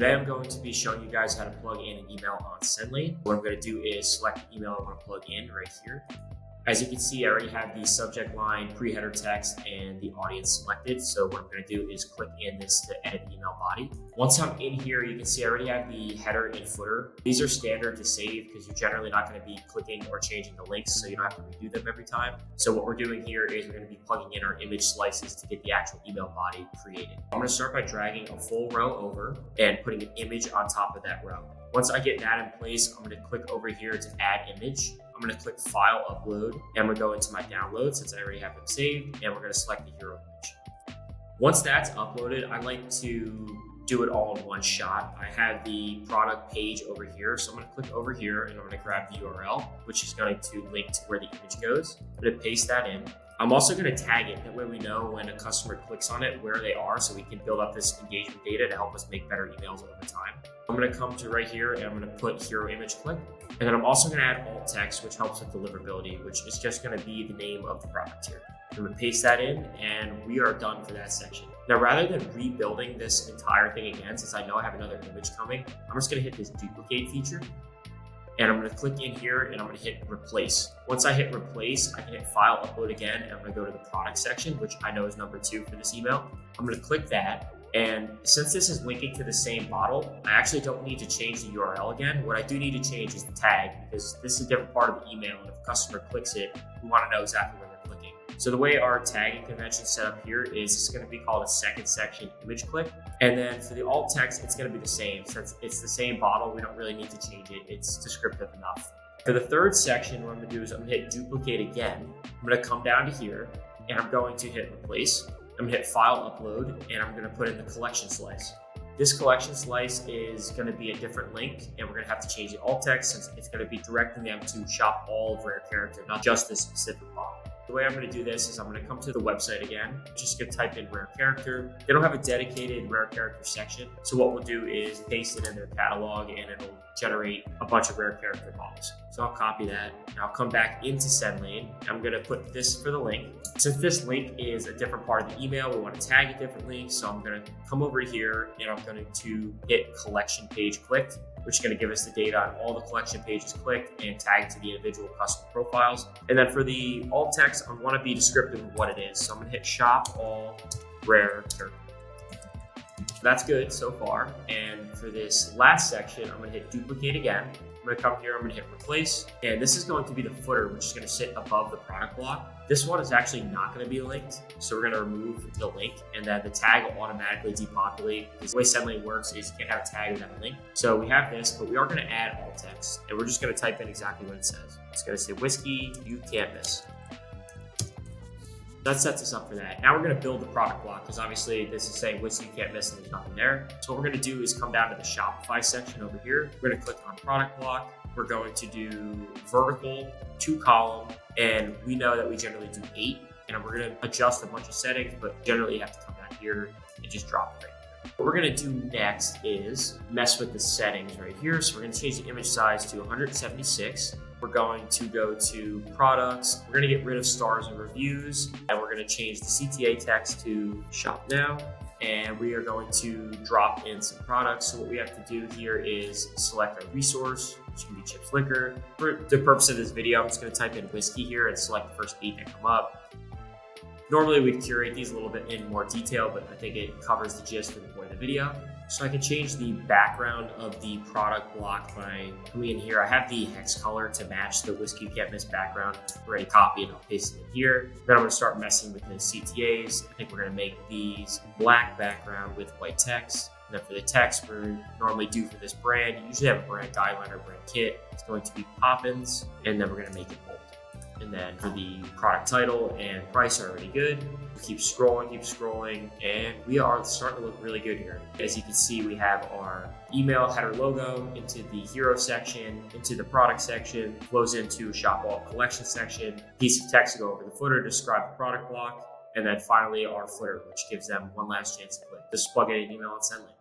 Today I'm going to be showing you guys how to plug in an email on Sendlane. What I'm going to do is select the email I want to plug in right here. As you can see, I already have the subject line, pre-header text, and the audience selected. So what I'm going to do is click in this to edit the email body. Once I'm in here, you can see I already have the header and footer. These are standard to save because you're generally not going to be clicking or changing the links, so you don't have to redo them every time. So what we're doing here is we're going to be plugging in our image slices to get the actual email body created. I'm going to start by dragging a full row over and putting an image on top of that row. Once I get that in place, I'm going to click over here to add image. I'm going to click file upload and I'm going to go into my download since I already have them saved, and we're going to select the hero image. Once that's uploaded, I like to do it all in one shot. I have the product page over here, so I'm going to click over here and I'm going to grab the URL, which is going to link to where the image goes. I'm going to paste that in. I'm also going to tag it. That way we know when a customer clicks on it where they are, so we can build up this engagement data to help us make better emails over time. I'm going to come to right here and I'm going to put hero image click. And then I'm also going to add alt text, which helps with deliverability, which is just going to be the name of the product here. I'm going to paste that in and we are done for that section. Now, rather than rebuilding this entire thing again, since I know I have another image coming, I'm just going to hit this duplicate feature. And I'm going to click in here and I'm going to hit replace. Once I hit replace, I can hit file upload again and I'm going to go to the product section, which I know is number 2 for this email. I'm going to click that. And since this is linking to the same bottle, I actually don't need to change the URL again. What I do need to change is the tag, because this is a different part of the email. And if a customer clicks it, we want to know exactly where they're clicking. So the way our tagging convention is set up here is it's going to be called a second section image click. And then for the alt text, it's going to be the same. Since it's the same bottle, we don't really need to change it. It's descriptive enough. For the third section, what I'm going to do is I'm going to hit duplicate again. I'm going to come down to here and I'm going to hit replace. I'm going to hit file upload and I'm going to put in the collection slice. This collection slice is going to be a different link and we're going to have to change the alt text since it's going to be directing them to shop all of rare character, not just this specific bottle. The way I'm going to do this is I'm going to come to the website again, just going to type in rare character. They don't have a dedicated rare character section. So what we'll do is paste it in their catalog and it'll generate a bunch of rare character models. So I'll copy that and I'll come back into Sendlane. I'm going to put this for the link. Since this link is a different part of the email, we want to tag it differently. So I'm going to come over here and I'm going to hit collection page clicked, which is going to give us the data on all the collection pages clicked and tag to the individual customer profiles. And then for the alt text, I want to be descriptive of what it is. So I'm going to hit shop all rare character. That's good so far. And for this last section, I'm going to hit duplicate again. I'm going to come here, I'm going to hit replace. And this is going to be the footer, which is going to sit above the product block. This one is actually not going to be linked. So we're going to remove the link and then the tag will automatically depopulate. Because the way Sendlane works is you can't have a tag without a link. So we have this, but we are going to add alt text. And we're just going to type in exactly what it says. It's going to say whiskey you can't miss. That sets us up for that. Now we're going to build the product block because obviously this is saying whiskey you can't miss and there's nothing there. So what we're going to do is come down to the Shopify section over here. We're going to click on product block. We're going to do vertical, 2 column, and we know that we generally do 8. And we're going to adjust a bunch of settings, but generally you have to come down here and just drop it right here. What we're going to do next is mess with the settings right here. So we're going to change the image size to 176. We're going to go to products. We're going to get rid of stars and reviews, and we're going to change the CTA text to shop now. And we are going to drop in some products. So what we have to do here is select our resource, which can be chips liquor. For the purpose of this video, I'm just going to type in whiskey here and select the first 8 that come up. Normally we'd curate these a little bit in more detail, but I think it covers the gist for the point of the video. So I can change the background of the product block by coming in here. I have the hex color to match the whiskey you can't miss background. Already copied and I'll paste it in here. Then I'm going to start messing with the CTAs. I think we're going to make these black background with white text. And then for the text, we normally do for this brand, you usually have a brand guideline or brand kit. It's going to be Poppins, and then we're going to make it bold. And then for the product title and price are already good. Keep scrolling, and we are starting to look really good here. As you can see, we have our email header logo into the hero section, into the product section, flows into shop all collection section, piece of text to go over the footer, describe the product block, and then finally our footer, which gives them one last chance to click. Just plug in an email and Sendlane.